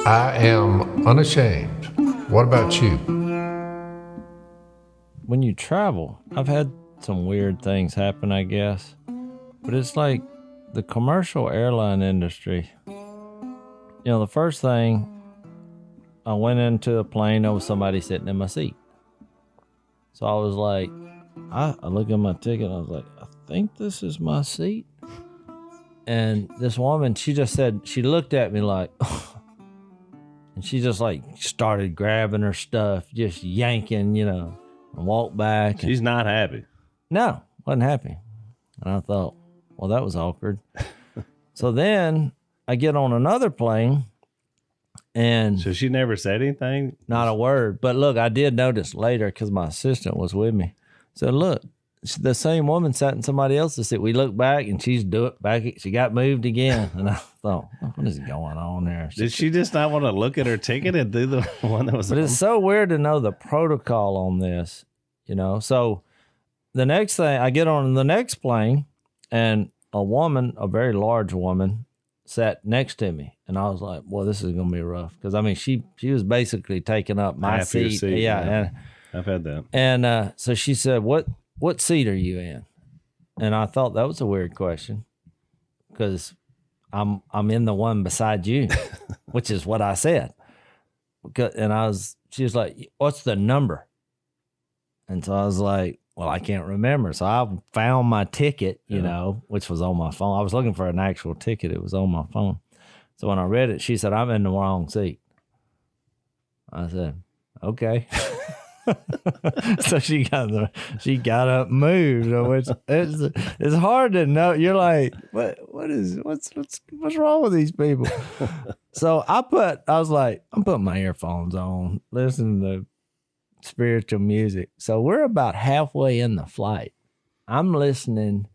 I am unashamed. What about you? When you travel, I've had some weird things happen, I guess. But it's like the commercial airline industry. You know, the first thing, I went into a plane, there was somebody sitting in my seat. So I was like, I look at my ticket, I was like, I think this is my seat. And this woman, she just said, she looked at me like, and she just like started grabbing her stuff, just yanking, you know, and walked back. She's not happy. No, wasn't happy. And I thought, well, that was awkward. So then I get on another plane and... So she never said anything? Not a word. But look, I did notice later because my assistant was with me. So look, the same woman sat in somebody else's seat. We looked back and she's doing back. She got moved again. And I thought, what is going on there? Did she just not want to look at her ticket and do the one that was... But it's so weird to know the protocol on this, you know? So the next thing, I get on the next plane and a woman, a very large woman, sat next to me. And I was like, well, this is going to be rough. Because, I mean, she was basically taking up my Half your seat. seat. Yeah. And I've had that. And so she said, what seat are you in? And I thought that was a weird question because I'm in the one beside you, which is what I said. And she was like, what's the number? And so I was like, well, I can't remember. So I found my ticket, you know, which was on my phone. I was looking for an actual ticket. It was on my phone. So when I read it, she said, I'm in the wrong seat. I said, okay. So she got up, moved, which it's hard to know. You're like, what's wrong with these people? So I was like, I'm putting my earphones on, listening to spiritual music. So we're about halfway in the flight. I'm listening.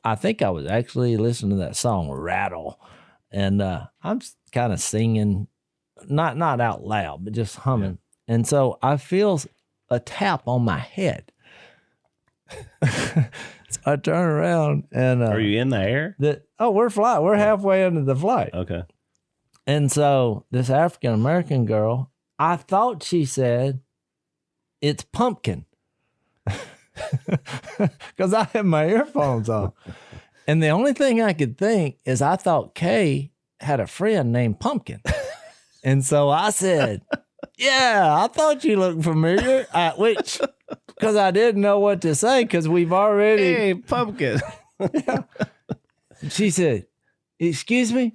I think I was actually listening to that song Rattle, and I'm kind of singing, not out loud, but just humming. Yeah. And so I feel a tap on my head. So I turn around and are you in the air? We're halfway into the flight. Okay. And so this African American girl, I thought she said, it's pumpkin. Because I had my earphones on. And the only thing I could think is I thought Kay had a friend named Pumpkin. And so I said, yeah, I thought you looked familiar. Which, because I didn't know what to say because we've already... Hey, Pumpkin. Yeah. She said, excuse me?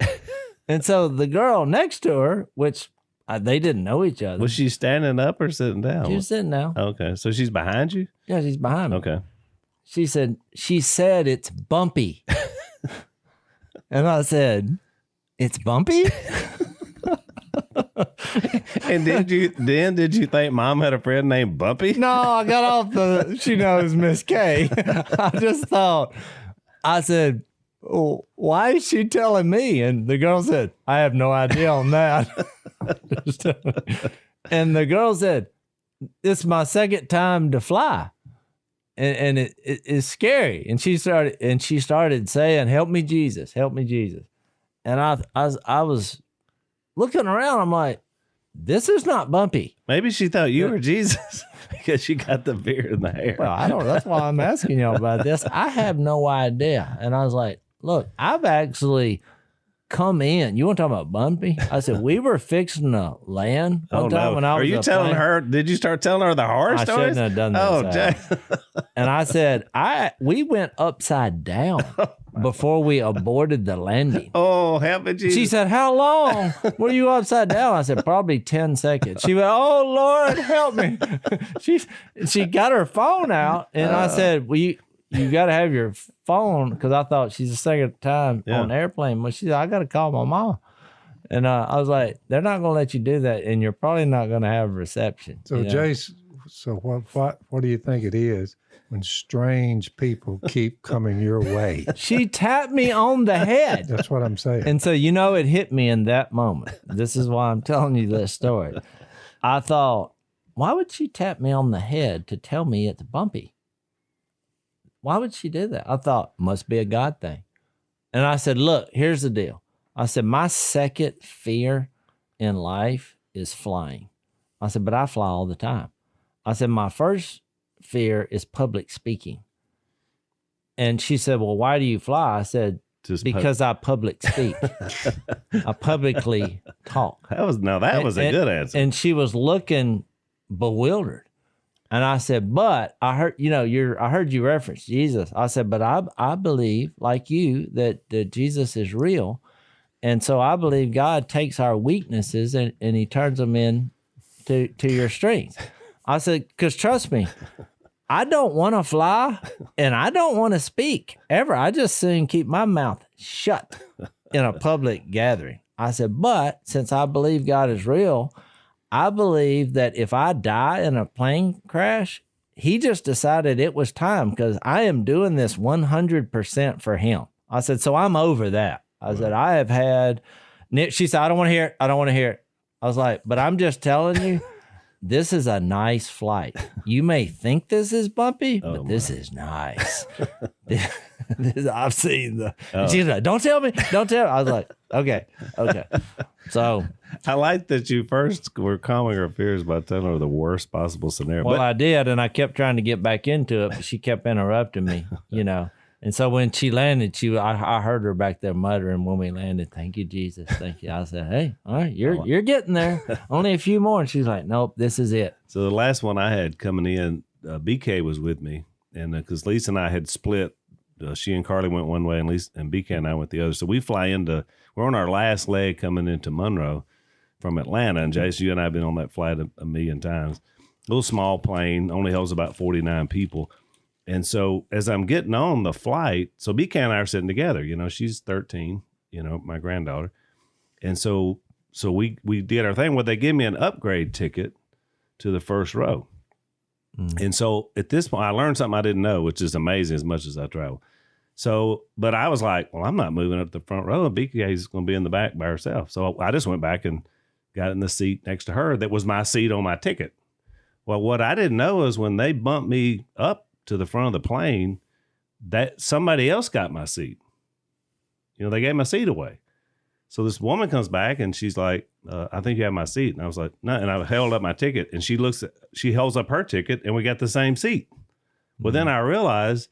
And so the girl next to her, which... they didn't know each other. Was she standing up or sitting down? She was sitting down. Okay. So she's behind you? Yeah, she's behind me. Okay. She said it's bumpy. And I said, it's bumpy? And did you think Mom had a friend named Bumpy? No, I got off she knows Miss K. I just thought, I said, oh, why is she telling me? And the girl said, I have no idea on that. And the girl said, it's my second time to fly. And it's scary. And she started saying, help me, Jesus, help me, Jesus. And I was looking around. I'm like, this is not bumpy. Maybe she thought you were Jesus because she got the beard in the hair. Well, I don't know. That's why I'm asking y'all about this. I have no idea. And I was like, look, I've actually come in. You want to talk about bumpy? I said, we were fixing to land one time when I was... Are you telling her? Did you start telling her the horror stories? I shouldn't have done that. Oh, Jay. And I said, we went upside down before we aborted the landing. Oh, help me, Jesus. She said, how long were you upside down? I said, probably 10 seconds. She went, oh, Lord, help me. She got her phone out, and I said, well, you got to have your phone, because I thought she's the second time on the airplane. But she said, I got to call my mom. And I was like, they're not going to let you do that, and you're probably not going to have a reception. So, Jace, what do you think it is when strange people keep coming your way? She tapped me on the head. That's what I'm saying. And so, it hit me in that moment. This is why I'm telling you this story. I thought, why would she tap me on the head to tell me it's bumpy? Why would she do that? I thought, must be a God thing. And I said, look, here's the deal. I said, my second fear in life is flying. I said, but I fly all the time. I said, my first fear is public speaking. And she said, well, why do you fly? I said, because I public speak. I publicly talk. That was a good answer. And she was looking bewildered. And I said, but I heard, I heard you reference Jesus. I said, but I believe, like you, that Jesus is real. And so I believe God takes our weaknesses and he turns them in to your strength. I said, because trust me, I don't want to fly and I don't want to speak ever. I just soon keep my mouth shut in a public gathering. I said, but since I believe God is real, I believe that if I die in a plane crash, he just decided it was time because I am doing this 100% for him. I said, so I'm over that. I said, I have had, she said, I don't want to hear it. I don't want to hear it. I was like, but I'm just telling you, this is a nice flight. You may think this is bumpy, but this is nice. I've seen the. She's like, don't tell me. Don't tell me. I was like, okay. So I like that you first were calming her fears by telling her the worst possible scenario. Well, I did, and I kept trying to get back into it, but she kept interrupting me, And so when she landed, I heard her back there muttering when we landed, thank you, Jesus. Thank you. I said, hey, all right, you're getting there. Only a few more. And she's like, nope, this is it. So the last one I had coming in, BK was with me. And because Lisa and I had split, she and Carly went one way and BK and I went the other. So we're on our last leg coming into Monroe from Atlanta. And Jason, you and I have been on that flight a million times. A little small plane, only holds about 49 people. And so as I'm getting on the flight, so BK and I are sitting together, she's 13, my granddaughter. And so we did our thing. Well, they gave me an upgrade ticket to the first row. Mm. And so at this point, I learned something I didn't know, which is amazing as much as I travel. So, but I was like, well, I'm not moving up the front row. And BK is going to be in the back by herself. So I just went back and got in the seat next to her. That was my seat on my ticket. Well, what I didn't know is when they bumped me up to the front of the plane, that somebody else got my seat. They gave my seat away. So this woman comes back and she's like, I think you have my seat. And I was like, no. And I held up my ticket and she holds up her ticket and we got the same seat. Well, then I realized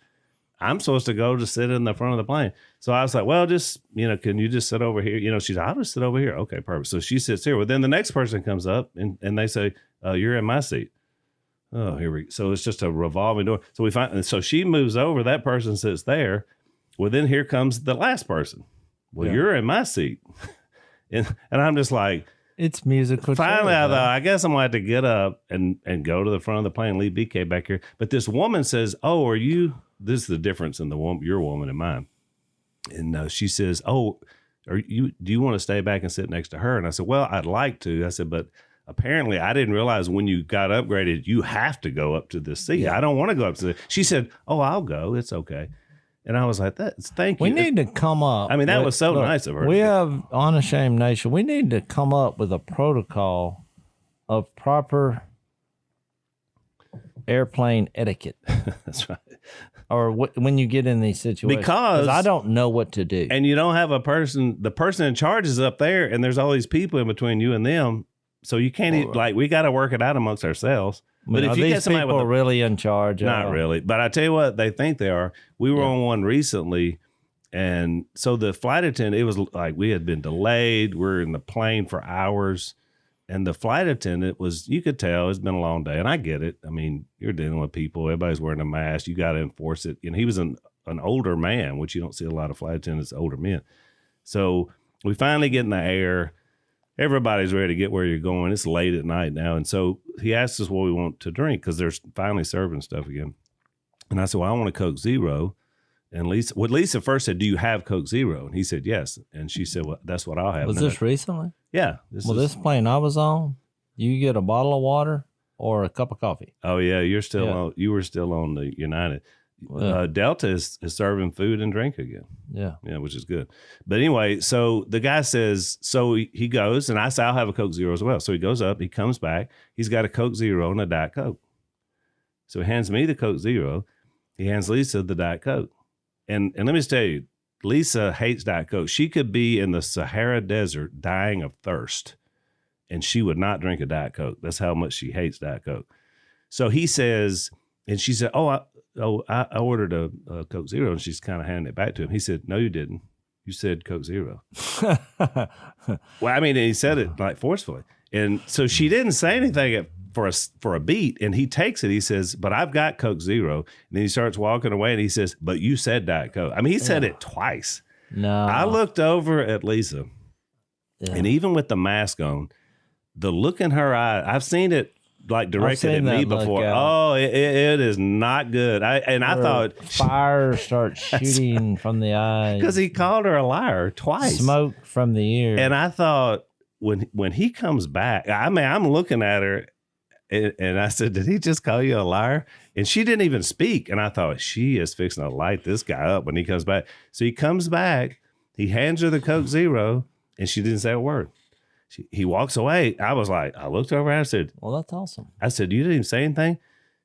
I'm supposed to go to sit in the front of the plane. So I was like, well, just, can you just sit over here? She's like, I'll just sit over here. Okay, perfect. So she sits here. Well, then the next person comes up and they say, you're in my seat. Oh, here we go. So it's just a revolving door. So she moves over. That person sits there. Well, then here comes the last person. Well, you're in my seat. and I'm just like, it's musical. Finally, I thought, I guess I'm going to have to get up and go to the front of the plane and leave BK back here. But this woman says, oh, this is the difference in your woman and mine. And she says, oh, do you want to stay back and sit next to her? And I said, well, I'd like to. I said, but apparently, I didn't realize when you got upgraded, you have to go up to this seat. Yeah. I don't want to go up to She said, oh, I'll go. It's okay. And I was like, thank you. We need to come up. I mean, that was so nice of her. We have Unashamed Nation. We need to come up with a protocol of proper airplane etiquette. That's right. Or when you get in these situations. Because I don't know what to do. And you don't have the person in charge is up there, and there's all these people in between you and them. So you can't we got to work it out amongst ourselves. But if you get somebody people really in charge, not really. But I tell you what, they think they are. We were on one recently, and so the flight attendant, it was like we had been delayed. We're in the plane for hours, and the flight attendant you could tell it's been a long day, and I get it. I mean, you're dealing with people. Everybody's wearing a mask. You got to enforce it. He was an older man, which you don't see a lot of flight attendants, older men. So we finally get in the air. Everybody's ready to get where you're going. It's late at night now. And so he asked us what we want to drink because they're finally serving stuff again. And I said, well, I want a Coke Zero. And Lisa first said, do you have Coke Zero? And he said, yes. And she said, well, that's what I'll have. Was this recently? Yeah. This plane I was on, you get a bottle of water or a cup of coffee. Oh, yeah. You were still on the United. Delta is serving food and drink again. Yeah, which is good. But anyway, so the guy says, so he goes, and I say, I'll have a Coke Zero as well. So he goes up, he comes back, he's got a Coke Zero and a Diet Coke. So he hands me the Coke Zero, he hands Lisa the Diet Coke. And let me just tell you, Lisa hates Diet Coke. She could be in the Sahara Desert dying of thirst. and she would not drink a Diet Coke. That's how much she hates Diet Coke. So he says, and she said, I ordered a Coke Zero, and she's kind of handing it back to him. He said, no, you didn't. You said Coke Zero. Well, I mean, he said it like forcefully. And so she didn't say anything for a beat, and he takes it. He says, but I've got Coke Zero. And then he starts walking away, and he says, but you said Diet Coke. I mean, he said it twice. No. I looked over at Lisa, and even with the mask on, the look in her eye, I've seen it like directed at me before. Oh, it is not good. I thought fire starts shooting from the eyes because he called her a liar twice. Smoke from the ear. And I thought when he comes back, I mean, I'm looking at her and I said, did he just call you a liar? And she didn't even speak. And I thought, she is fixing to light this guy up when he comes back. So he comes back, he hands her the Coke Zero, and she didn't say a word. He walks away. I was like, I looked over and I said, well, that's awesome. I said, you didn't even say anything?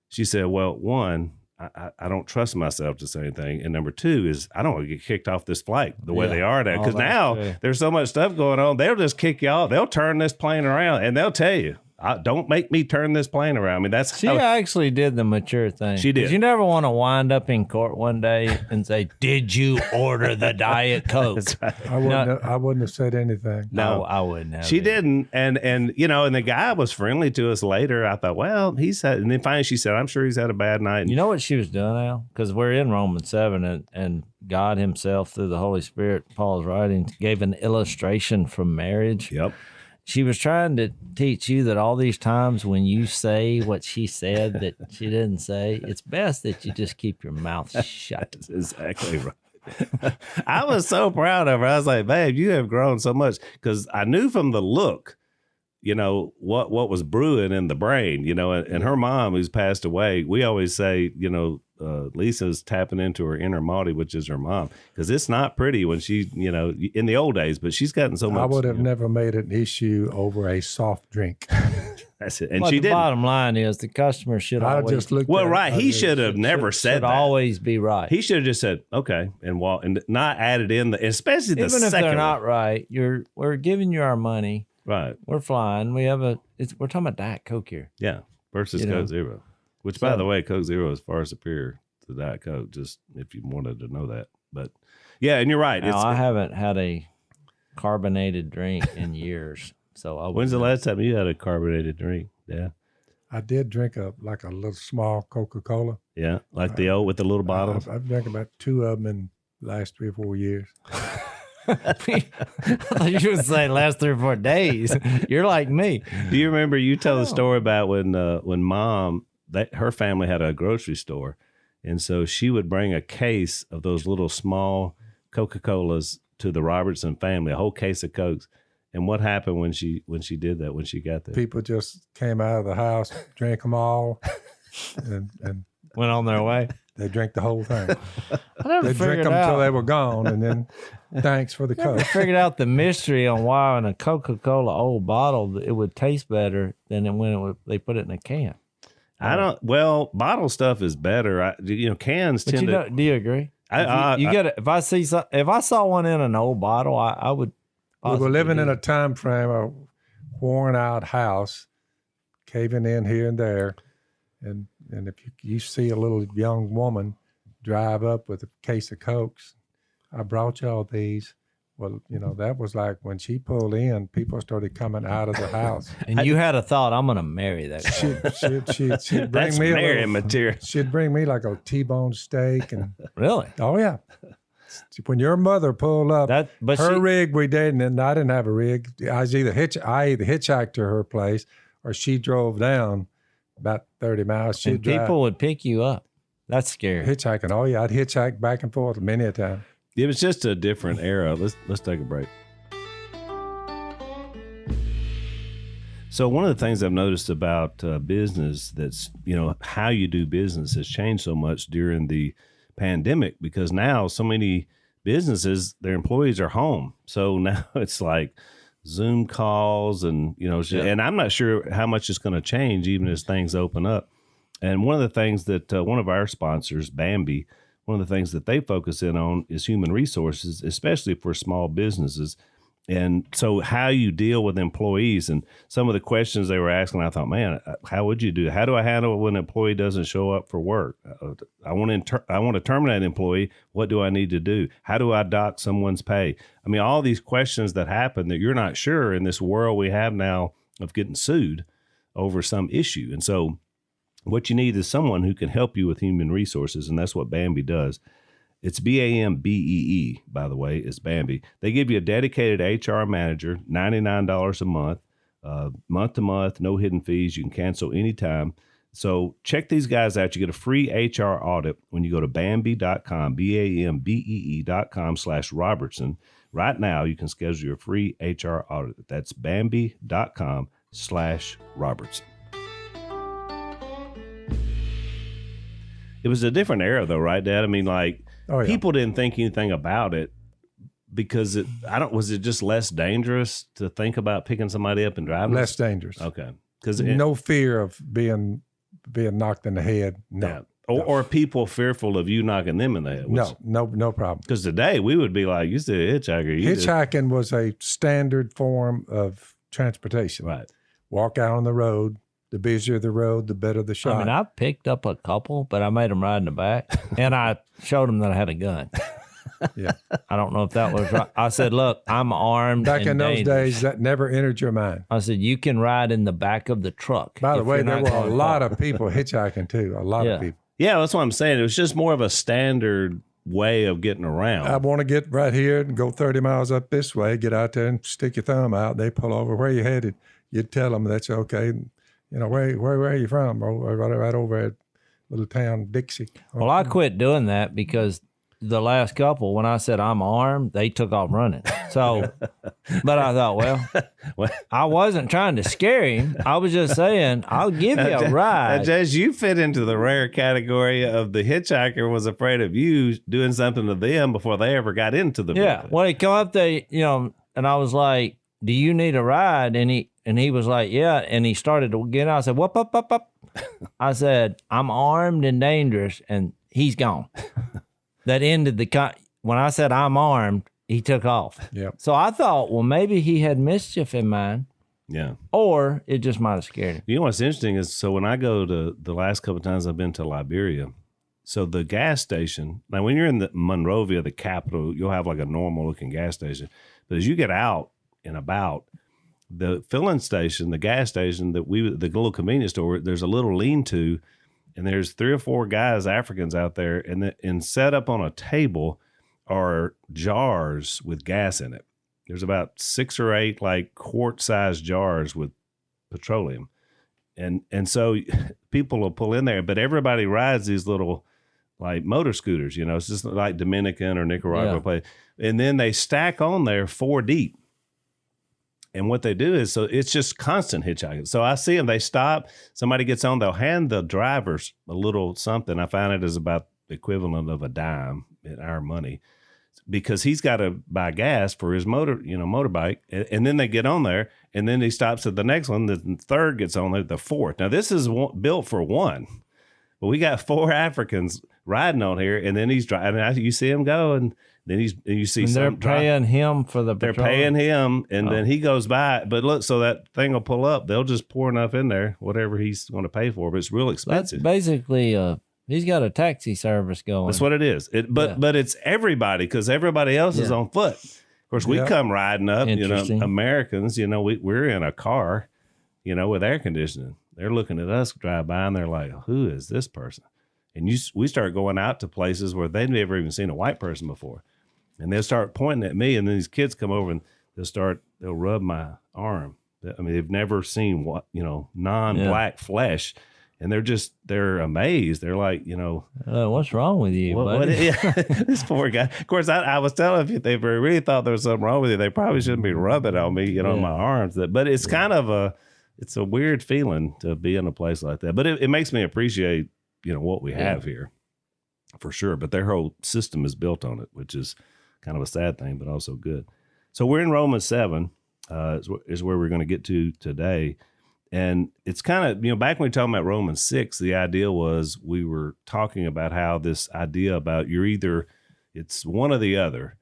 She said, well, one, I don't trust myself to say anything. And number two is I don't want to get kicked off this flight the way they are now. Because now there's so much stuff going on. They'll just kick you off. They'll turn this plane around and they'll tell you, don't make me turn this plane around. I mean, that's she actually did the mature thing. She did. You never want to wind up in court one day and say, "Did you order the Diet Coke?" Right. I wouldn't have said anything. No, I wouldn't have. She didn't, and you know, and the guy was friendly to us later. I thought, well, he's had, and then finally she said, "I'm sure he's had a bad night." You know what she was doing, Al? Because we're in Romans 7, and God Himself through the Holy Spirit, Paul's writing, gave an illustration from marriage. Yep. She was trying to teach you that all these times when you say what she said that she didn't say, it's best that you just keep your mouth shut. That's exactly right. I was so proud of her. I was like, babe, you have grown so much. Because I knew from the look, you know, what was brewing in the brain, you know, and her mom who's passed away, we always say, you know, Lisa's tapping into her inner Maudie, which is her mom, because it's not pretty when she, you know, in the old days, but she's gotten so much. I would have never made an issue over a soft drink. That's it. And well, she the didn't. Bottom line is the customer should always just looked well, at right. He should have never said that. Always be right. He should have just said, okay, and walk, and not added in the, especially the even if second they're not one. right. We're giving you our money. Right. We're flying. We're talking about Diet Coke here. Yeah. Versus Coke Zero, which by the way, Coke Zero is far superior to Diet Coke, just if you wanted to know that. But yeah, and you're right. Now, I haven't had a carbonated drink in years. So when's the last time you had a carbonated drink? Yeah. I did drink a little small Coca-Cola. Yeah. Like the old with the little bottles. I've drank about 2 of them in the last 3 or 4 years. I thought you were saying last 3 or 4 days. You're like me. Do you remember you tell the story about when mom, her family had a grocery store, and so she would bring a case of those little small Coca-Colas to the Robertson family, a whole case of Cokes. And what happened when she did that, when she got there? People just came out of the house, drank them all, and went on their way. They drank the whole thing. I never They drank them until they were gone, and then thanks for the Coke. I figured out the mystery on why in a Coca-Cola old bottle it would taste better than when they put it in a can. Well, bottle stuff is better. Cans But tend to. do you agree? You get it. If I saw one in an old bottle, I would. We were living in a time frame of worn out house, caving in here and there, and if you see a little young woman drive up with a case of Cokes, I brought y'all these. Well, that was like when she pulled in, people started coming out of the house. And you had a thought, I'm going to marry that girl. She'd bring me marrying material. She'd bring me like a T-bone steak and really? Oh yeah. When your mother pulled up rig, we didn't, and I didn't have a rig. I either hitchhiked to her place, or she drove down about 30 miles. And people would pick you up. That's scary. Hitchhiking. Oh yeah, I'd hitchhike back and forth many a time. It was just a different era. Let's take a break. So one of the things I've noticed about business, that's how you do business has changed so much during the pandemic, because now so many businesses, their employees are home. So now it's like Zoom calls and, and I'm not sure how much it's going to change even as things open up. And one of the things that one of our sponsors, Bambi, one of the things that they focus in on is human resources, especially for small businesses. And so how you deal with employees and some of the questions they were asking, I thought, man, how would you do it? How do I handle it when an employee doesn't show up for work? I want to terminate an employee. What do I need to do? How do I dock someone's pay? I mean, all these questions that happen that you're not sure in this world we have now of getting sued over some issue. And so what you need is someone who can help you with human resources, and that's what Bambee does. It's BAMBEE, by the way, is Bambee. They give you a dedicated HR manager, $99 a month to month, no hidden fees. You can cancel anytime. So check these guys out. You get a free HR audit when you go to Bambee.com, BAMBEE.com/Robertson. Right now, you can schedule your free HR audit. That's Bambee.com/Robertson. It was a different era, though, right, Dad? I mean, like, people didn't think anything about it because was it just less dangerous to think about picking somebody up and driving? Less dangerous. Okay. Because no fear of being knocked in the head. No. Yeah. Or people fearful of you knocking them in the head. No problem. Because today we would be like, you said hitchhiker. Hitchhiking was a standard form of transportation. Right. Walk out on the road. The busier the road, the better the shot. I mean, I picked up a couple, but I made them ride in the back, and I showed them that I had a gun. Yeah. I don't know if that was right. I said, look, I'm armed. Back in those dangerous. days, that never entered your mind. I said, you can ride in the back of the truck. By the way, there were a lot of people hitchhiking, too. A lot of people. Yeah, that's what I'm saying. It was just more of a standard way of getting around. I want to get right here and go 30 miles up this way, get out there and stick your thumb out. They pull over. Where you headed? You'd tell them that's okay. You know, where are you from? Right over at little town Dixie. Well, I quit doing that because the last couple, when I said I'm armed, they took off running. So, but I thought, well, I wasn't trying to scare him. I was just saying, I'll give you a ride. Jase, you fit into the rare category of the hitchhiker was afraid of you doing something to them before they ever got into the vehicle. Yeah. When he come up there, and I was like, do you need a ride? And he was like, yeah. And he started to get out. I said, whoop, up, up, up. I said, I'm armed and dangerous. And he's gone. That ended when I said I'm armed, he took off. Yep. So I thought, well, maybe he had mischief in mind. Yeah. Or it just might have scared him. You know what's interesting is, so when I go to the last couple of times I've been to Liberia, so the gas station, now when you're in the Monrovia, the capital, you'll have like a normal looking gas station. But as you get out and about, the filling station, the gas station the little convenience store, there's a little lean-to, and there's 3 or 4 guys, Africans out there, and set up on a table are jars with gas in it. There's about 6 or 8 like quart-sized jars with petroleum, and so people will pull in there, but everybody rides these little like motor scooters. It's just like Dominican or Nicaragua place, and then they stack on there 4 deep. And what they do is, so it's just constant hitchhiking. So I see them, they stop, somebody gets on, they'll hand the drivers a little something. I find it is about the equivalent of a dime in our money, because he's got to buy gas for his motorbike. And then they get on there, and then he stops at the next one. The third gets on there, the fourth. Now this is built for one, but we got 4 Africans riding on here, and then he's driving. You see him go, and then you see and they're paying him for the They're petroleum. paying him, and then he goes by. But look, so that thing will pull up. They'll just pour enough in there, whatever he's going to pay for. But it's real expensive. That's basically he's got a taxi service going. That's what it is. But it's everybody, because everybody else is on foot. Of course, we come riding up. Americans. We're in a car, with air conditioning. They're looking at us drive by, and they're like, "Who is this person?" And we start going out to places where they've never even seen a white person before. And they'll start pointing at me, and then these kids come over and they'll rub my arm. I mean, they've never seen non-black flesh, and they're amazed. They're like, what's wrong with you, buddy? This poor guy. Of course, I was telling you, if they really thought there was something wrong with you, they probably shouldn't be rubbing on me, on my arms. But it's kind of it's a weird feeling to be in a place like that. But it makes me appreciate, what we have here, for sure. But their whole system is built on it, which is kind of a sad thing, but also good. So we're in Romans 7, is where we're going to get to today. And it's kind of, back when we were talking about Romans 6, the idea was we were talking about how this idea about it's one or the other.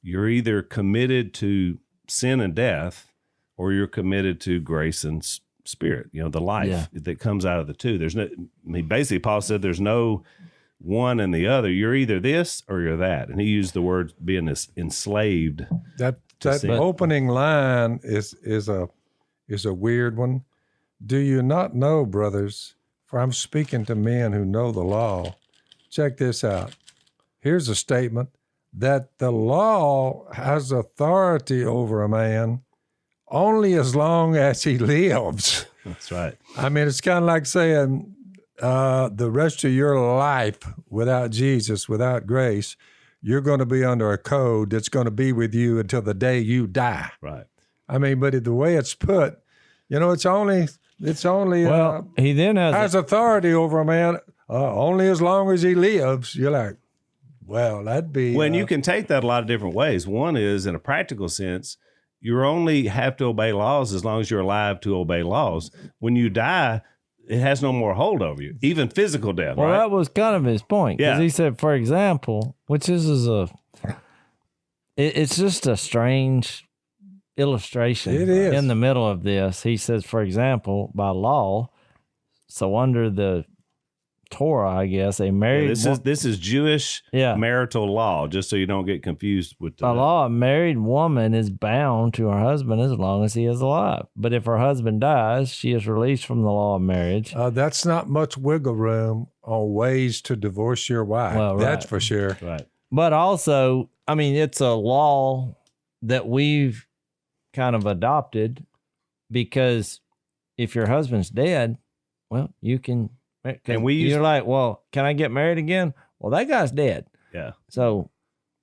You're either committed to sin and death, or you're committed to grace and spirit, the life that comes out of the two. There's no, basically Paul said there's no one and the other. You're either this or you're that. And he used the word being this enslaved. That opening line is a weird one. Do you not know, brothers, for I'm speaking to men who know the law. Check this out. Here's a statement that the law has authority over a man only as long as he lives. That's right. I mean, it's kind of like saying the rest of your life without Jesus, without grace, you're going to be under a code that's going to be with you until the day you die. Right. I mean, but the way it's put, it's only Well, he then has authority over a man only as long as he lives. You're like, well, that'd be... When you can take that a lot of different ways. One is, in a practical sense, you only have to obey laws as long as you're alive to obey laws. When you die, it has no more hold over you, even physical death, well, right? that was kind of his point. Because he said, for example, which is it's just a strange illustration. It is. In the middle of this. He says, for example, by law, so under the Torah, I guess, a married... This is Jewish marital law, just so you don't get confused with by law, a married woman is bound to her husband as long as he is alive. But if her husband dies, she is released from the law of marriage. That's not much wiggle room on ways to divorce your wife. Well, right. That's for sure. Right. But also, I mean, it's a law that we've kind of adopted because if your husband's dead, well, you can... And you're like, well, can I get married again? Well, that guy's dead. Yeah. So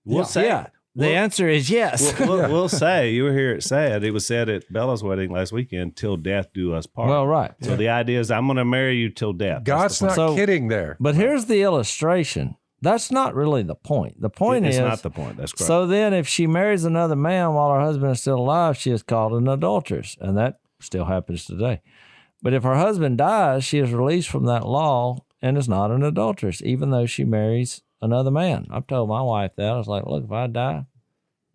we'll say the answer is yes. We'll say, you were here at said, it was said at Bella's wedding last weekend, till death do us part. Well, right. So the idea is I'm going to marry you till death. God's not kidding there. But here's the illustration. That's not really the point. The point is... It's not the point. That's correct. So then if she marries another man while her husband is still alive, she is called an adulteress. And that still happens today. But if her husband dies, she is released from that law and is not an adulteress, even though she marries another man. I've told my wife that. I was like, look, if I die,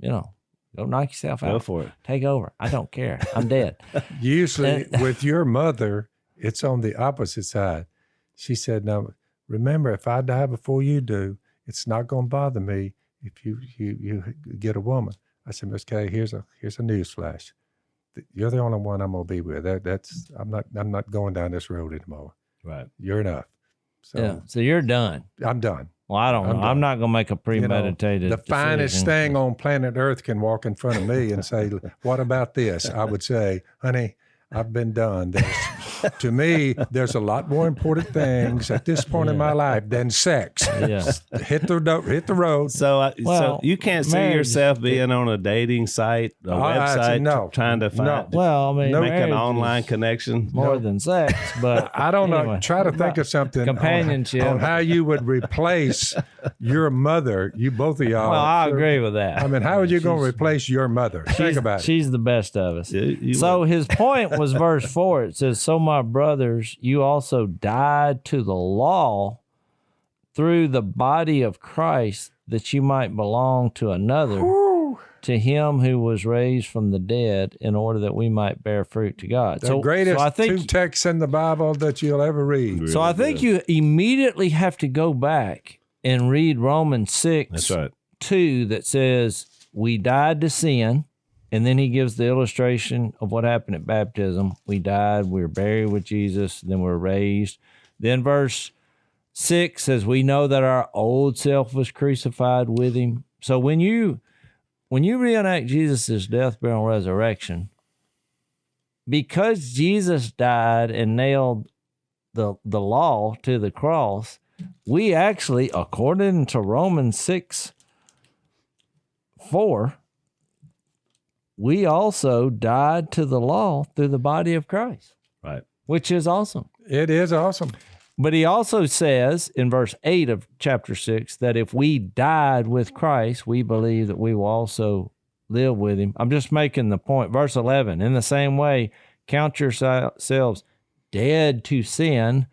go knock yourself out. Go for it. Take over. I don't care. I'm dead. Usually with your mother, it's on the opposite side. She said, now, remember, if I die before you do, it's not going to bother me if you get a woman. I said, Miss Kay, here's a news flash. You're the only one I'm gonna be with. I'm not going down this road anymore. Right. You're enough. So you're done. I'm done. Well, I don't know. I'm not gonna make a premeditated. The finest thing on planet Earth can walk in front of me and say, "What about this?" I would say, "Honey, I've been done. To me, there's a lot more important things at this point in my life than sex. Yeah. Hit the road." So you can't see yourself being on a dating site, a website, trying to find. No. Well, I mean, make an online connection. More than sex, but I don't know. Try to think of something companionship on how you would replace your mother. You both of y'all. Well, I agree with that. I mean, how are you going to replace your mother? Think about it. She's the best of us. So his point was verse 4. It says, "So my brothers, you also died to the law through the body of Christ, that you might belong to another, to him who was raised from the dead, in order that we might bear fruit to God." The greatest two texts in the Bible that you'll ever read. So I think you immediately have to go back and read Romans 6, That's right. 2, that says we died to sin. And then he gives the illustration of what happened at baptism. We died, we were buried with Jesus, then we're raised. Then verse 6 says, we know that our old self was crucified with him. So when you reenact Jesus' death, burial, and resurrection, because Jesus died and nailed the law to the cross, we actually, according to Romans 6:4, we also died to the law through the body of Christ. Right. Which is awesome. It is awesome. But he also says in verse 8 of chapter 6 that if we died with Christ, we believe that we will also live with him. I'm just making the point. Verse 11, in the same way, count yourselves dead to sin,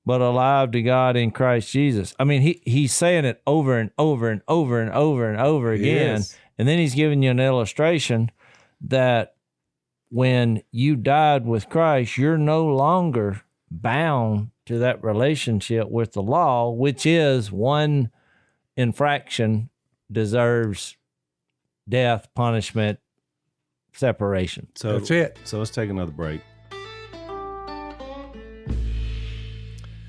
but alive to God in Christ Jesus. I mean, he's saying it over and over and over and over and over again. Yes. And then he's giving you an illustration that when you died with Christ, you're no longer bound to that relationship with the law, which is one infraction deserves death, punishment, separation. So that's it. So let's take another break.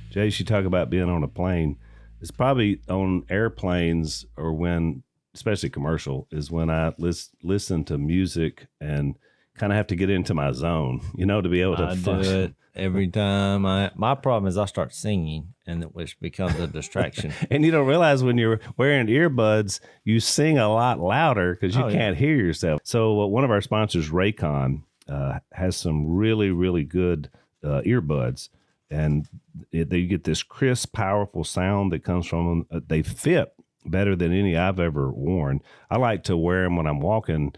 Jase, you talk about being on a plane. It's probably on airplanes or when, especially commercial, is when I listen to music and kind of have to get into my zone, to be able to I function. do it every time. My problem is I start singing, which becomes a distraction. And you don't realize when you're wearing earbuds, you sing a lot louder because you can't hear yourself. So one of our sponsors, Raycon, has some really, really good earbuds. And they get this crisp, powerful sound that comes from them. They fit better than any I've ever worn. I like to wear them when I'm walking,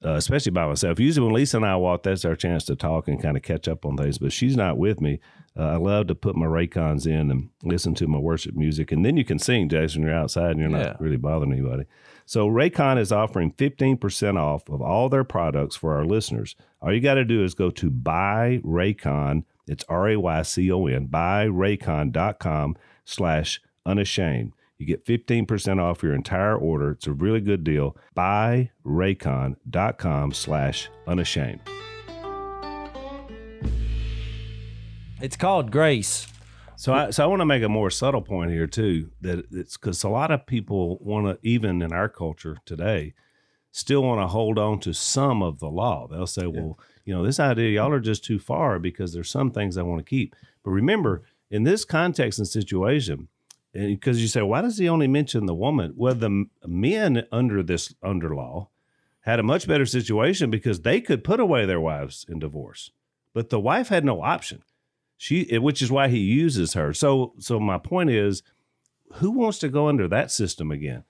especially by myself. Usually when Lisa and I walk, that's our chance to talk and kind of catch up on things. But she's not with me. I love to put my Raycons in and listen to my worship music. And then you can sing, Jason, when you're outside and you're not really bothering anybody. So Raycon is offering 15% off of all their products for our listeners. All you got to do is go to Buy Raycon. It's RAYCON, buyraycon.com/unashamed. You get 15% off your entire order. It's a really good deal. Buyraycon.com/unashamed. It's called grace. So I want to make a more subtle point here too, that it's because a lot of people want to, even in our culture today, still want to hold on to some of the law. They'll say, well, this idea, y'all are just too far because there's some things I want to keep. But remember, in this context and situation, because you say, why does he only mention the woman? Well, the men under law had a much better situation because they could put away their wives in divorce, but the wife had no option. Which is why he uses her. So my point is, who wants to go under that system again?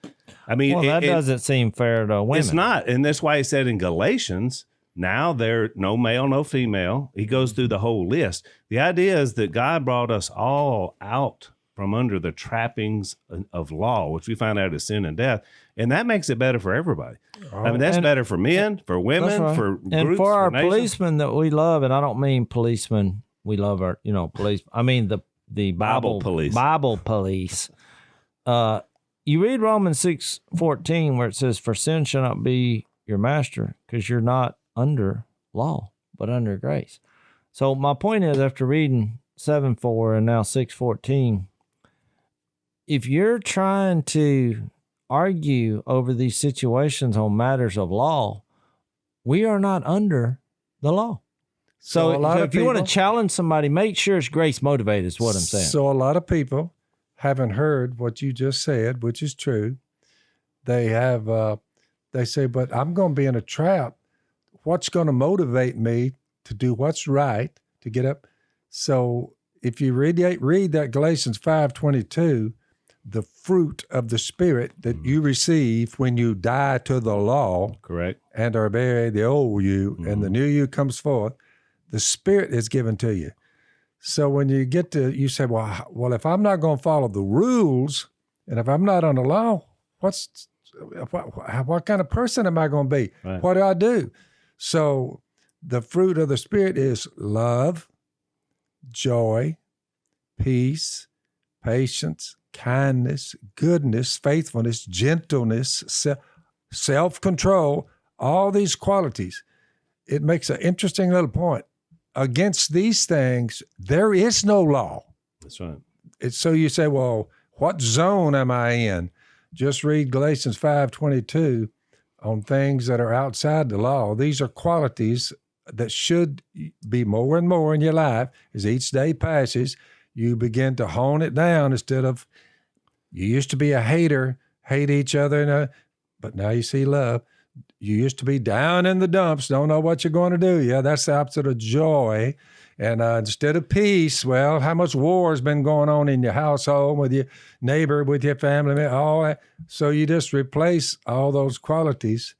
I mean, that doesn't seem fair to women. It's not, and that's why he said in Galatians, now there no male, no female. He goes through the whole list. The idea is that God brought us all out from under the trappings of law, which we find out is sin and death, and that makes it better for everybody. I mean, that's better for men, for women, for groups, and for our nations. policemen that we love. And I don't mean policemen. We love our, police. I mean the Bible police. Bible police. You read Romans 6:14 where it says, "For sin shall not be your master, because you're not under law, but under grace." So my point is, after reading 7:4 and now 6:14, if you're trying to argue over these situations on matters of law, we are not under the law. So if you want to challenge somebody, make sure it's grace motivated is what I'm saying. So a lot of people haven't heard what you just said, which is true. They have, they say, but I'm going to be in a trap. What's going to motivate me to do what's right, to get up? So if you read that Galatians 5:22, the fruit of the Spirit that you receive when you die to the law, correct, and are buried, the old you, and the new you comes forth, the Spirit is given to you. So when you get to, you say, well, if I'm not going to follow the rules, and if I'm not on the law, what kind of person am I going to be? Right. What do I do? So the fruit of the Spirit is love, joy, peace, patience, kindness, goodness, faithfulness, gentleness, self-control, all these qualities. It makes an interesting little point. Against these things, there is no law. That's right. So you say, well, what zone am I in? Just read Galatians 5:22 on things that are outside the law. These are qualities that should be more and more in your life. As each day passes, you begin to hone it down instead of, you used to be a hater, hate each other, but now you see love. You used to be down in the dumps, don't know what you're going to do. Yeah, that's the opposite of joy. And instead of peace, well, how much war has been going on in your household, with your neighbor, with your family, all that. So you just replace all those qualities.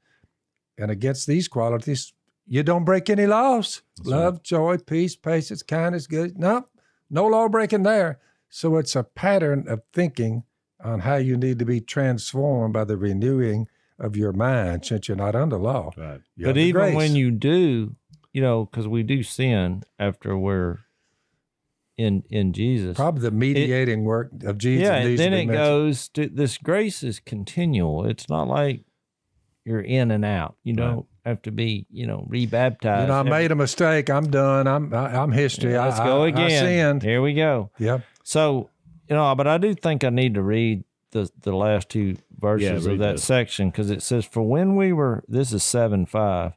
And against these qualities, you don't break any laws. That's love, right. Joy, peace, patience, kindness, good. No law breaking there. So it's a pattern of thinking on how you need to be transformed by the renewing of your mind, since you're not under law. Right. You're But under even grace. when you do, because we do sin after we're in Jesus. Probably the mediating work of Jesus. Yeah, and needs then to be it mentioned. goes to this grace is continual. It's not like you're in and out. You don't have to be, rebaptized. I made a mistake. I'm done. I'm history. Yeah, let's go again. I sinned. Here we go. Yep. So, but I do think I need to read the last two verses of that section, because it says, for when we were, this is 7:5,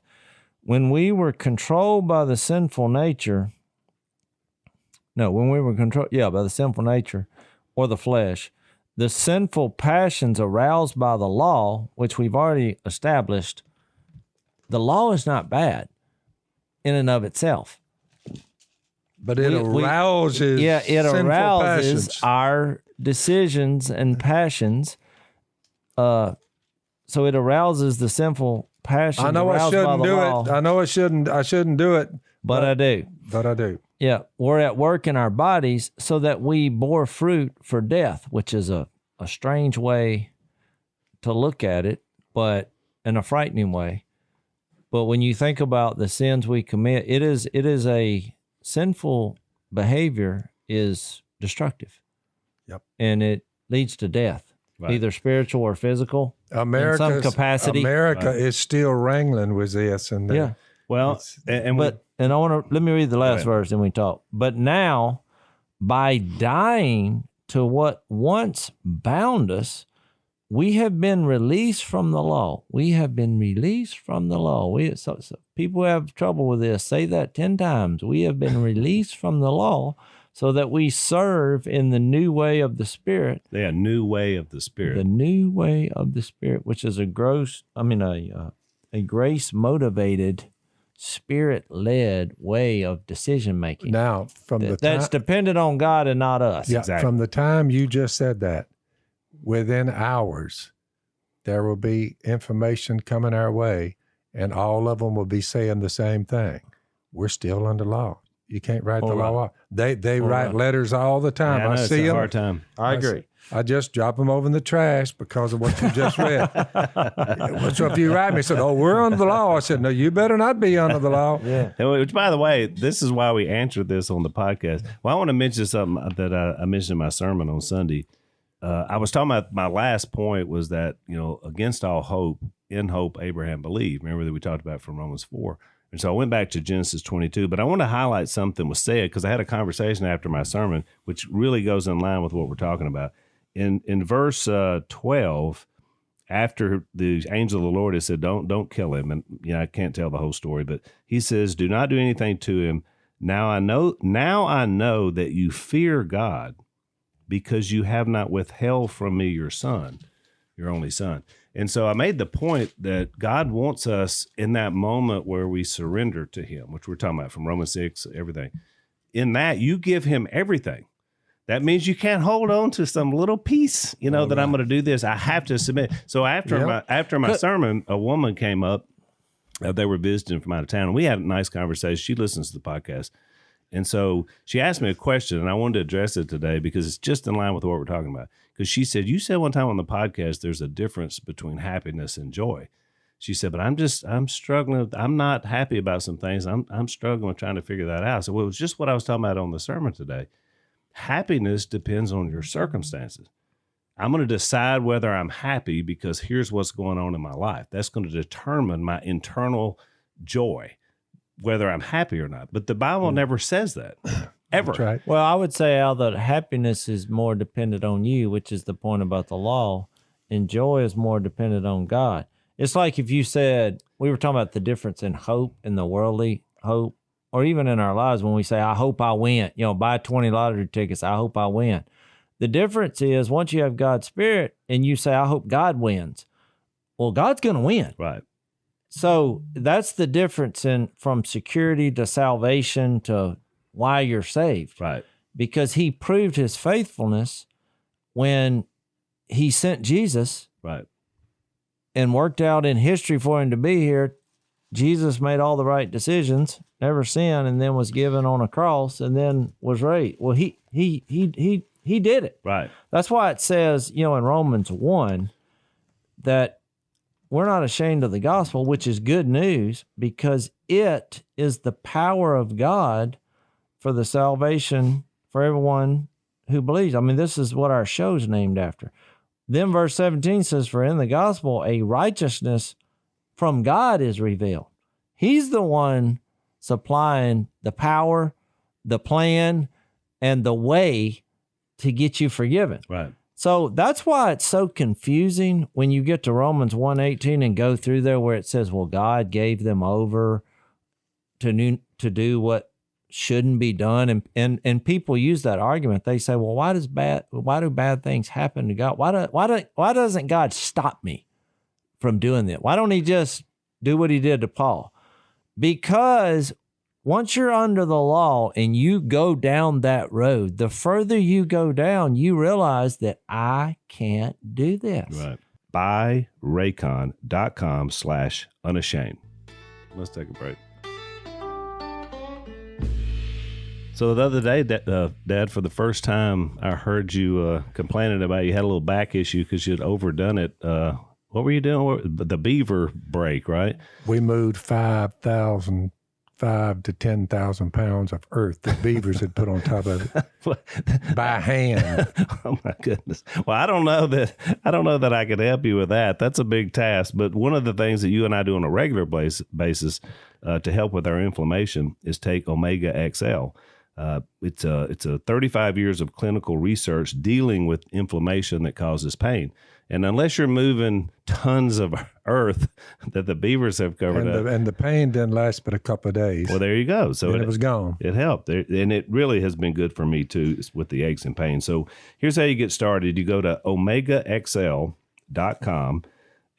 when we were controlled by the sinful nature, by the sinful nature or the flesh, the sinful passions aroused by the law, which we've already established, the law is not bad in and of itself. But it arouses. It sinful arouses passions. our decisions and passions. So it arouses the sinful passions. I know I aroused by shouldn't the do law, it. I know I shouldn't do it. but I do. But I do. Yeah, we're at work in our bodies so that we bore fruit for death, which is a strange way to look at it, but in a frightening way. But when you think about the sins we commit, it is a sinful behavior is destructive. Yep. And it leads to death, either spiritual or physical. In some capacity. America is still wrangling with this, and Yeah. Well, and I want to let me read the last verse and we talk. But now, by dying to what once bound us, we have been released from the law. We have been released from the law. So people who have trouble with this, say that 10 times. We have been released from the law so that we serve in the new way of the Spirit. Yeah, new way of the Spirit. The new way of the Spirit, which is a grace-motivated, Spirit-led way of decision-making. now That's dependent on God and not us. Yeah, Exactly. from the time you just said that, within hours, there will be information coming our way, and all of them will be saying the same thing. We're still under law. You can't write the law off. They write letters all the time. Yeah, I it's see a them. hard time. I agree. I just drop them over in the trash because of what you just read. So if you write me, said, "Oh, we're under the law," I said, "No, you better not be under the law." Yeah. Which, by the way, this is why we answered this on the podcast. Well, I want to mention something that I mentioned in my sermon on Sunday. I was talking about my last point was that, against all hope, in hope, Abraham believed. Remember that we talked about from Romans 4. And so I went back to Genesis 22, but I want to highlight something was said because I had a conversation after my sermon, which really goes in line with what we're talking about. In verse 12, after the angel of the Lord has said, don't kill him. And I can't tell the whole story, but he says, do not do anything to him. Now I know that you fear God because you have not withheld from me your son, your only son. And so I made the point that God wants us in that moment where we surrender to him, which we're talking about from Romans 6, everything. In that, you give him everything. That means you can't hold on to some little piece, that I'm going to do this. I have to submit. So after my sermon, a woman came up. They were visiting from out of town. And we had a nice conversation. She listens to the podcast. And so she asked me a question, and I wanted to address it today because it's just in line with what we're talking about. Because she said, you said one time on the podcast, there's a difference between happiness and joy. She said, but I'm struggling. I'm not happy about some things. I'm struggling with trying to figure that out. So it was just what I was talking about on the sermon today. Happiness depends on your circumstances. I'm going to decide whether I'm happy because here's what's going on in my life. That's going to determine my internal joy, whether I'm happy or not. But the Bible never says that, ever. That's right. Well, I would say, Al, that happiness is more dependent on you, which is the point about the law, and joy is more dependent on God. It's like if you said, we were talking about the difference in hope and the worldly hope, or even in our lives when we say, I hope I win, buy 20 lottery tickets, I hope I win. The difference is once you have God's Spirit and you say, I hope God wins, well, God's going to win. Right. So that's the difference from security to salvation to why you're saved. Right. Because he proved his faithfulness when he sent Jesus. Right. And worked out in history for him to be here. Jesus made all the right decisions, never sinned, and then was given on a cross and then was raised. Well, he did it. Right. That's why it says, in Romans 1 that we're not ashamed of the gospel, which is good news because it is the power of God for the salvation for everyone who believes. I mean, this is what our show's named after. Then verse 17 says, for in the gospel, a righteousness from God is revealed. He's the one supplying the power, the plan, and the way to get you forgiven. Right. So that's why it's so confusing when you get to Romans 1:18 and go through there where it says, well, God gave them over to do what shouldn't be done. And people use that argument. They say, well, why do bad things happen to God? Why doesn't God stop me from doing that? Why don't he just do what he did to Paul? Because once you're under the law and you go down that road, the further you go down, you realize that I can't do this. Right. buyraycon.com/unashamed. Let's take a break. So the other day, Dad, for the first time, I heard you complaining about you had a little back issue because you'd overdone it. What were you doing? The beaver break, right? We moved 5,000 to 10,000 pounds of earth that beavers had put on top of it by hand. Oh my goodness! Well, I don't know that I could help you with that. That's a big task. But one of the things that you and I do on a regular basis to help with our inflammation is take Omega XL. It's a 35 years of clinical research dealing with inflammation that causes pain. And unless you're moving tons of earth that the beavers have covered up. And the pain didn't last but a couple of days. Well, there you go. So it was gone. It helped. And it really has been good for me, too, with the aches and pains. So here's how you get started. You go to omegaxl.com,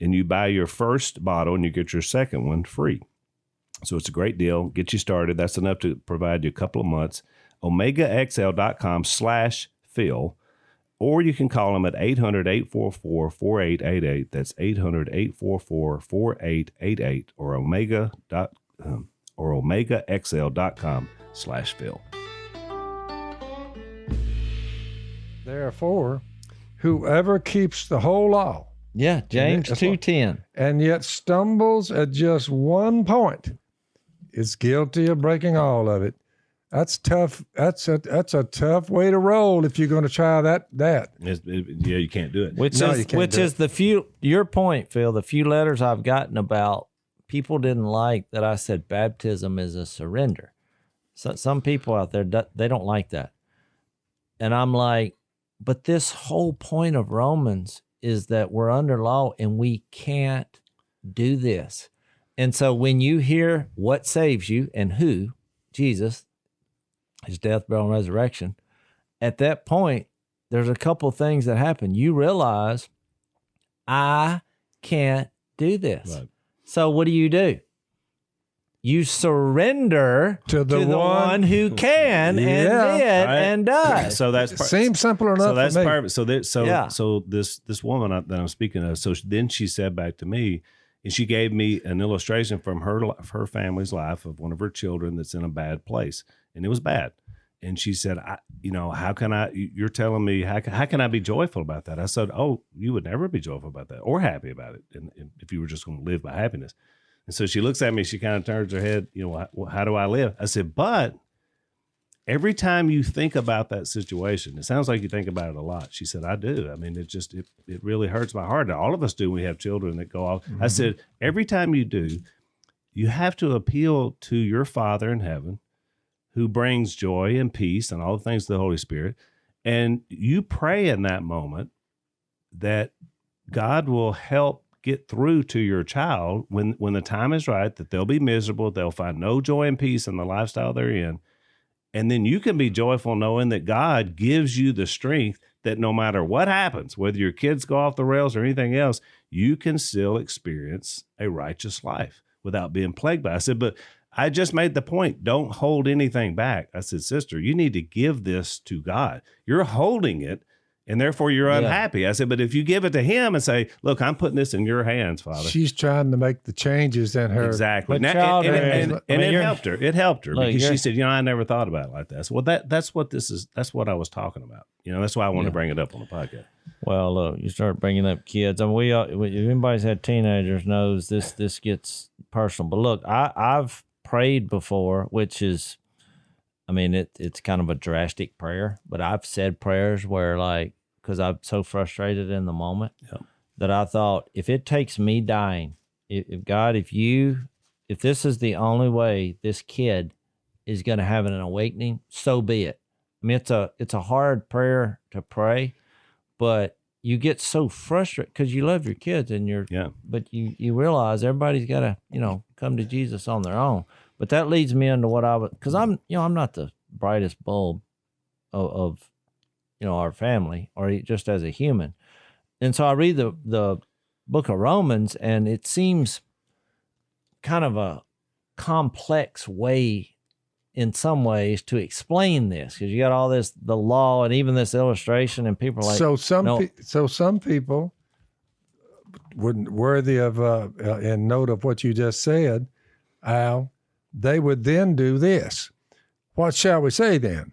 and you buy your first bottle, and you get your second one free. So it's a great deal. Get you started. That's enough to provide you a couple of months. omegaxl.com/Phil. Or you can call them at 800-844-4888. That's 800-844-4888 or omegaxl.com/Phil. Therefore, whoever keeps the whole law. Yeah, James 2:10. And yet stumbles at just one point is guilty of breaking all of it. That's tough. That's a tough way to roll if you're going to try that. Yeah, you can't do it. Your point, Phil, the few letters I've gotten about people didn't like that I said baptism is a surrender. So some people out there, they don't like that. And I'm like, but this whole point of Romans is that we're under law and we can't do this. And so when you hear what saves you and who, Jesus, his death, burial, and resurrection, at that point, there's a couple things that happen. You realize, I can't do this. Right. So what do? You surrender to the one who can and did and does. So that's seems simple enough. So that's for me. perfect. So this woman that I'm speaking of. So then she said back to me, and she gave me an illustration from her family's life of one of her children that's in a bad place, and it was bad. And she said, how can I? You're telling me how can I be joyful about that? I said, oh, you would never be joyful about that or happy about it, and if you were just going to live by happiness. And so she looks at me, she kind of turns her head, how do I live? I said, but every time you think about that situation, it sounds like you think about it a lot. She said, I do. I mean, it really hurts my heart. All of us do when we have children that go off. Mm-hmm. I said, every time you do, you have to appeal to your Father in heaven who brings joy and peace and all the things of the Holy Spirit. And you pray in that moment that God will help get through to your child when the time is right, that they'll be miserable, they'll find no joy and peace in the lifestyle they're in. And then you can be joyful knowing that God gives you the strength that no matter what happens, whether your kids go off the rails or anything else, you can still experience a righteous life without being plagued by it. I said, but I just made the point, don't hold anything back. I said, sister, you need to give this to God. You're holding it, and therefore you're unhappy. I said, but if you give it to him and say, look, I'm putting this in your hands, Father. She's trying to make the changes in her. Exactly. But And it helped her. It helped her because she said, I never thought about it like that. So, well, that's what this is. That's what I was talking about. That's why I wanted to bring it up on the podcast. Well, look, you start bringing up kids. I mean, if anybody's had teenagers knows this gets personal. But look, I've prayed before, which is, I mean, it's kind of a drastic prayer, but I've said prayers where, like, because I'm so frustrated in the moment that I thought, if it takes me dying, if God, if this is the only way this kid is going to have an awakening, so be it. I mean, it's a hard prayer to pray, but you get so frustrated because you love your kids but you realize everybody's got to, come to Jesus on their own. But that leads me into what because I'm not the brightest bulb of our family or just as a human. And so I read the book of Romans, and it seems kind of a complex way in some ways to explain this, because you got all this, the law, and even this illustration, and people are like, some people wouldn't worthy of in note of what you just said, Al, they would then do this. What shall we say then?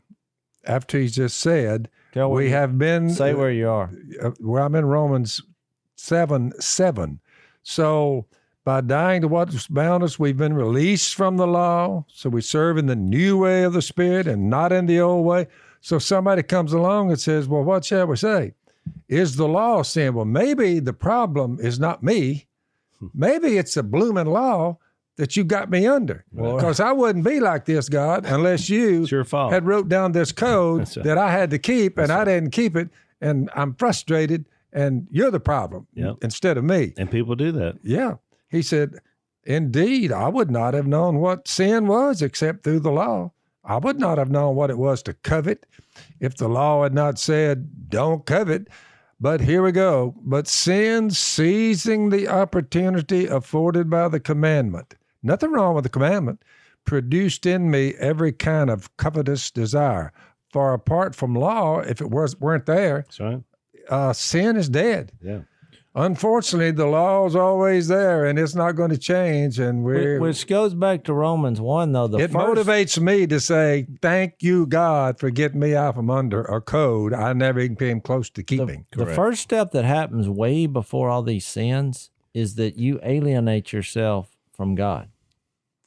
After he's just said, we have been... Say where you are. Well, I'm in Romans 7:7. So by dying to what's bound us, we've been released from the law. So we serve in the new way of the Spirit and not in the old way. So somebody comes along and says, well, what shall we say? Is the law sin? Well, maybe the problem is not me. Maybe it's the blooming law that you got me under. Because I wouldn't be like this, God, unless you had wrote down this code that I had to keep, and I didn't keep it, and I'm frustrated, and you're the problem instead of me. And people do that. Yeah. He said, indeed, I would not have known what sin was except through the law. I would not have known what it was to covet if the law had not said, don't covet. But here we go. But sin, seizing the opportunity afforded by the commandment, nothing wrong with the commandment, produced in me every kind of covetous desire. For apart from law, if it weren't there, that's right. Sin is dead. Yeah. Unfortunately, the law is always there, and it's not going to change. And which goes back to Romans 1, though. It motivates me to say, thank you, God, for getting me out from under a code I never even came close to keeping. The first step that happens way before all these sins is that you alienate yourself from God.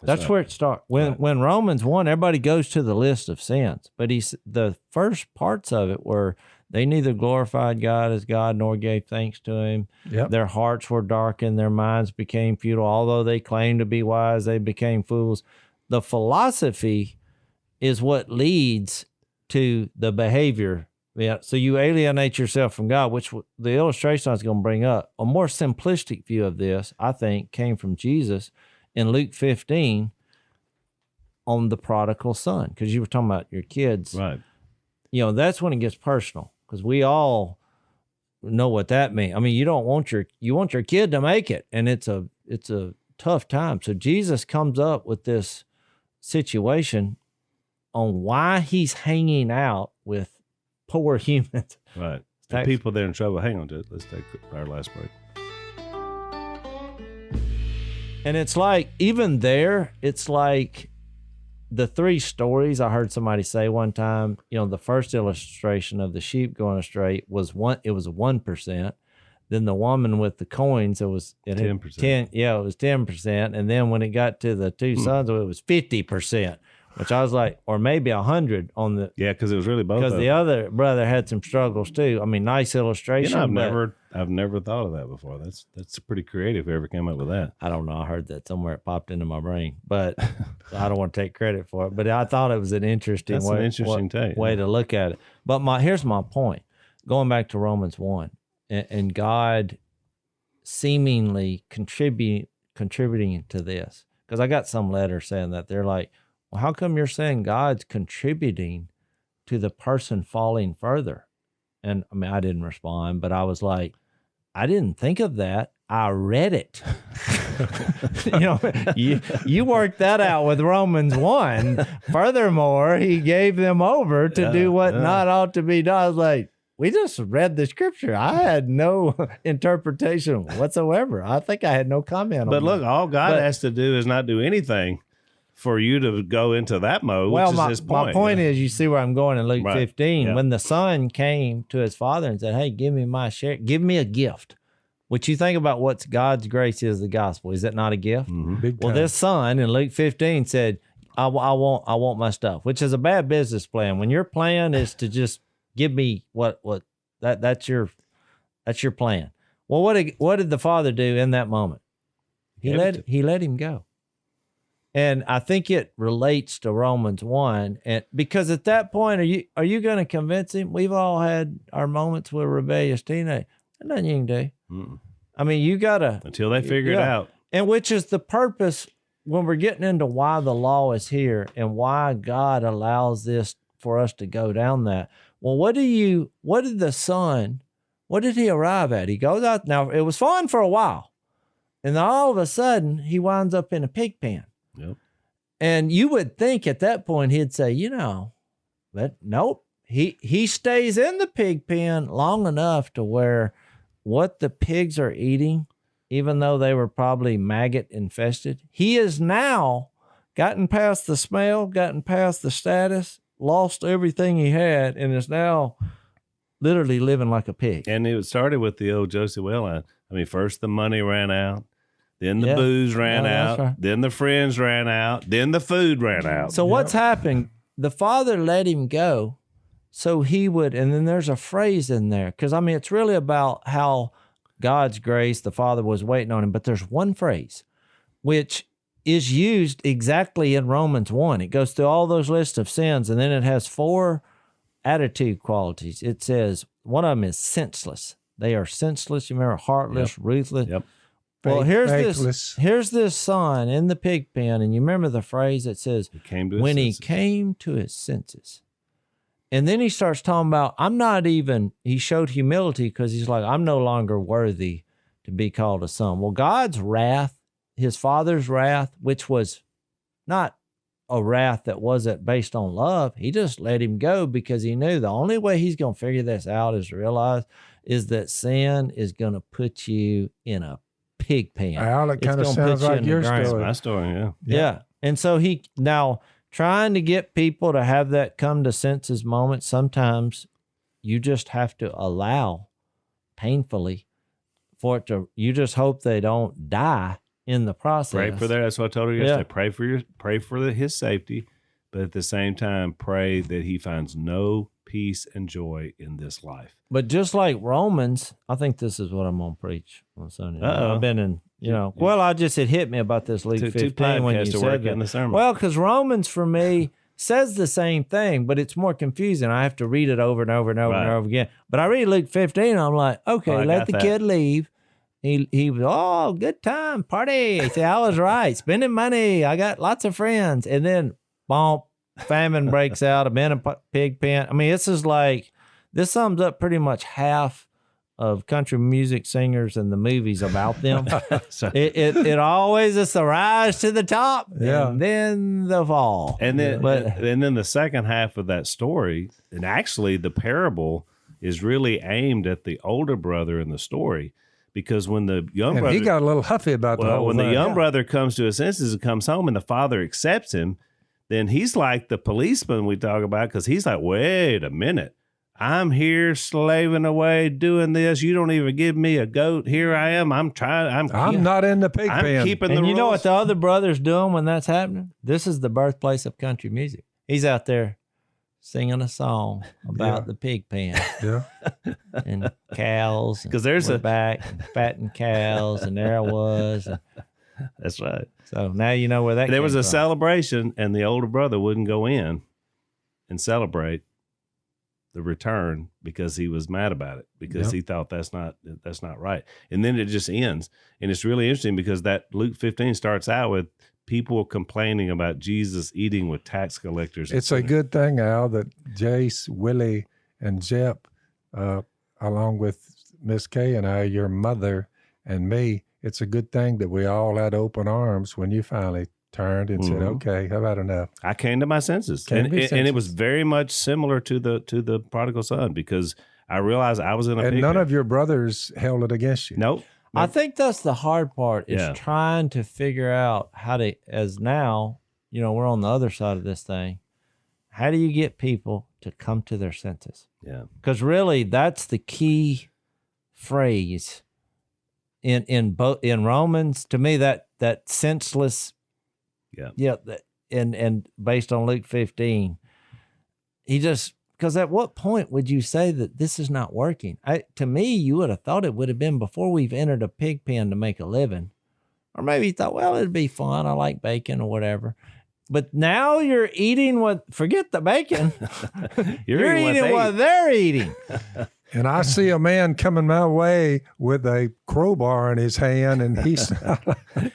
That's where it starts. When Romans 1, everybody goes to the list of sins, but the first parts of it were they neither glorified God as God nor gave thanks to him. Yep. Their hearts were darkened. Their minds became futile. Although they claimed to be wise, they became fools. The philosophy is what leads to the behavior. Yeah. So you alienate yourself from God, which the illustration I was going to bring up, a more simplistic view of this, I think, came from Jesus in Luke 15 on the prodigal son, because you were talking about your kids. Right. That's when it gets personal, because we all know what that means. I mean, you want your kid to make it, and it's a tough time. So Jesus comes up with this situation on why he's hanging out with poor humans. Right. The people that are in trouble. Hang on to it. Let's take our last break. And it's like, even there, it's like the three stories I heard somebody say one time, the first illustration of the sheep going astray was 1%. Then the woman with the coins, it was 10%. Yeah, it was 10%. And then when it got to the two sons, it was 50%, which I was like, or maybe 100 on the. Yeah, because it was really both. Because the other brother had some struggles too. I mean, nice illustration. I've never thought of that before. That's pretty creative. Whoever came up with that. I don't know. I heard that somewhere. It popped into my brain, but I don't want to take credit for it. But I thought it was an interesting way to look at it. But here's my point. Going back to Romans 1, and God seemingly contributing to this, because I got some letters saying that they're like, well, how come you're saying God's contributing to the person falling further? And I mean, I didn't respond, but I was like, I didn't think of that. I read it. You worked that out with Romans 1. Furthermore, he gave them over to do what not ought to be done. I was like, we just read the scripture. I had no interpretation whatsoever. I think I had no comment on it. But look, all God has to do is not do anything for you to go into that mode, which is his point. My point is, you see where I'm going in Luke 15. Yeah. When the son came to his father and said, hey, give me my share, give me a gift. Which you think about what God's grace is, the gospel. Is that not a gift? Big Well, time. this son in Luke 15 said, I want my stuff, which is a bad business plan. When your plan is to just give me that's your plan. Well, what did the father do in that moment? He let him go. And I think it relates to Romans 1, and because at that point, are you going to convince him? We've all had our moments with rebellious teenage. There's nothing you can do. Mm-mm. I mean, you gotta Until they figure it out. and which is the purpose when we're getting into why the law is here and why God allows this for us to go down that. Well, what did the son? What did he arrive at? He goes out. Now it was fun for a while, and then all of a sudden he winds up in a pig pen. Yep. And you would think at that point he'd say, but nope. He stays in the pig pen long enough to where what the pigs are eating, even though they were probably maggot infested, he has now gotten past the smell, gotten past the status, lost everything he had, and is now literally living like a pig. And it started with the old Josie Well line. I mean, first the money ran out. Then the booze ran out. Right. Then the friends ran out. Then the food ran out. So what's happened? The father let him go so he would, and then there's a phrase in there, because I mean, it's really about how God's grace, the father was waiting on him, but there's one phrase which is used exactly in Romans 1. It goes through all those lists of sins, and then it has 4 attitude qualities. It says one of them is senseless. They are senseless. You remember, heartless, ruthless. Yep. Well, Faithless. here's this son in the pig pen, and you remember the phrase that says, He came to when his he senses. came to his senses. And then he starts talking about, he showed humility because he's like, I'm no longer worthy to be called a son. Well, God's wrath, his father's wrath, which was not a wrath that wasn't based on love, he just let him go because he knew the only way he's going to figure this out is to realize is that sin is going to put you in a pig pen. Al, it It's kind of gonna sounds put you like in the your ground. story. My story, yeah. Yeah. And so he now trying to get people to have that come to senses moment. Sometimes you just have to allow painfully for it to, you just hope they don't die in the process. Pray for that. That's what I told her yesterday. Pray for his safety, but at the same time, pray that he finds no peace and joy in this life. But just like Romans, I think this is what I'm going to preach on Sunday. Uh-oh. I've been in, it hit me about this Luke Two 15 when you podcasts to said work that. in the sermon. Well, because Romans for me says the same thing, but it's more confusing. I have to read it over and over and over and Right. over again. But I read Luke 15, I'm like, okay, I let got the that. kid leave. He was, good time, party. He said, I was right, spending money. I got lots of friends. And then, bump, famine breaks out, I'm in a pig pen. I mean, this sums up pretty much half of country music singers and the movies about them. So- It always is the rise to the top Yeah. and then the fall. And then, But- and then the second half of that story, and actually the parable is really aimed at the older brother in the story, because when the young And brother, he got a little huffy about the whole when thing. the young brother comes to his senses and comes home, and the father accepts him, then he's like the policeman we talk about, because he's like, wait a minute. I'm here slaving away doing this. You don't even give me a goat. Here I am. I'm not in the pig I'm pen. keeping the And you know rules. what the other brother's doing when that's happening? This is the birthplace of country music. He's out there singing a song about Yeah. the pig pen Yeah. and cows. 'Cause there's we're a- back and fattened cows, and there I was. And That's right. so now you know where that There was came a from. celebration, and the older brother wouldn't go in and celebrate the return because he was mad about it, because Yep. he thought that's not right. And then it just ends. And it's really interesting because that Luke 15 starts out with people complaining about Jesus eating with tax collectors. and It's a sinners. good thing, Al, that Jace, Willie, and Jep, along with Miss Kay and I, your mother and me, it's a good thing that we all had open arms when you finally turned and said, Mhm. okay, how about enough? I came to my senses. Came And to it was senses. very much similar to the prodigal son, because I realized I was in a And pig none pen. of your brothers held it against you. Nope. I think that's the hard part is Yeah. trying to figure out how to, as now, we're on the other side of this thing. How do you get people to come to their senses? Yeah. Because really, that's the key phrase in Romans. To me, that senseless, and based on Luke 15, because at what point would you say that this is not working? To me, you would have thought it would have been before we've entered a pig pen to make a living. Or maybe you thought, well, it'd be fun. I like bacon or whatever. But now you're eating forget the bacon. You're eating what they're eating. And I see a man coming my way with a crowbar in his hand, and he's That's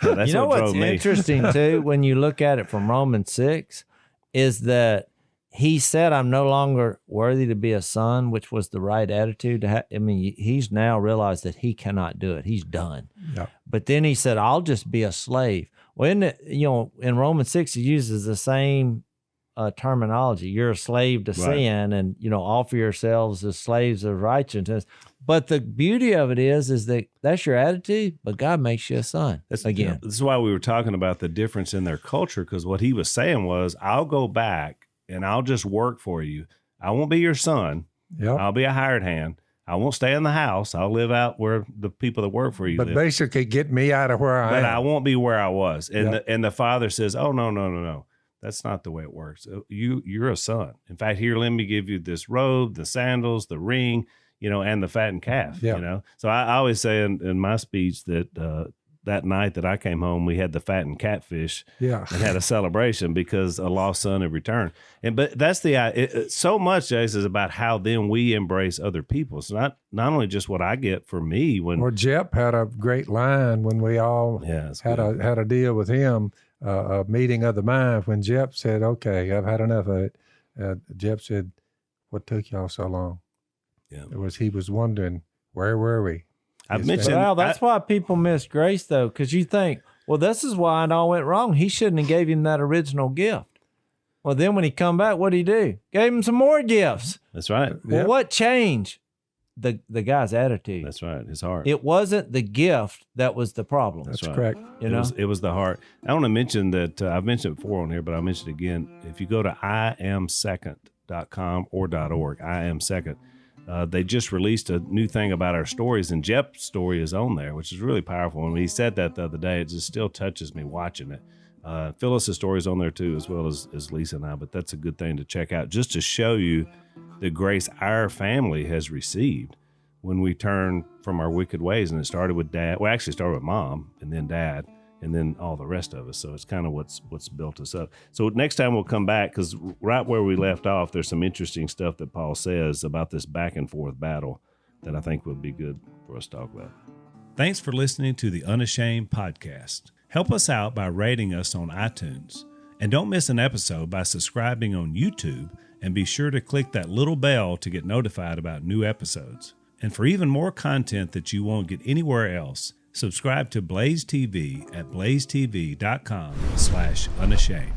what what's drove me. interesting, too, when you look at it from Romans 6, is that he said, I'm no longer worthy to be a son, which was the right attitude to have. I mean, he's now realized that he cannot do it. He's done. Yeah. But then he said, I'll just be a slave. Well, in Romans 6, he uses the same terminology. You're a slave to sin, and, offer yourselves as slaves of righteousness. But the beauty of it is that that's your attitude, but God makes you a son again. This is why we were talking about the difference in their culture, because what he was saying was, I'll go back and I'll just work for you. I won't be your son. Yep. I'll be a hired hand. I won't stay in the house. I'll live out where the people that work for you But live. basically get me out of where I But am. I won't be where I was. And Yep. the father says, oh, no. That's not the way it works. You're a son. In fact, here, let me give you this robe, the sandals, the ring, and the fattened calf, Yeah. So I always say in my speech that that night that I came home, we had the fattened catfish Yeah. and had a celebration because a lost son had returned. But that's so much, Jase, is about how then we embrace other people. It's not only just what I get for me when. Well, Jep had a great line when we all it's had good. a deal with him, a meeting of the mind. When Jep said, "Okay, I've had enough of it," Jep said, "What took y'all so long?" Yeah. He was wondering, where were we? I've Yes, mentioned. Well, that's why people miss grace, though, because you think, well, this is why it all went wrong. He shouldn't have gave him that original gift. Well, then when he come back, what'd he do? Gave him some more gifts. That's right. Well, Yep. what changed? The guy's attitude. That's right. His heart. It wasn't the gift that was the problem. That's right. correct. It was the heart. I want to mention that I've mentioned it before on here, but I'll mention it again. If you go to iamsecond.com or .org, I am second. They just released a new thing about our stories, and Jep's story is on there, which is really powerful. And when he said that the other day, it just still touches me watching it. Phyllis's story is on there too, as well as Lisa and I, but that's a good thing to check out just to show you the grace our family has received when we turn from our wicked ways. And it started with Dad. Well, actually, it started with Mom and then Dad and then all the rest of us. So it's kind of what's built us up. So next time we'll come back, because right where we left off, there's some interesting stuff that Paul says about this back and forth battle that I think would be good for us to talk about. Thanks for listening to the Unashamed podcast. Help us out by rating us on iTunes. And don't miss an episode by subscribing on YouTube, and be sure to click that little bell to get notified about new episodes. And for even more content that you won't get anywhere else, subscribe to Blaze TV at blazetv.com/unashamed.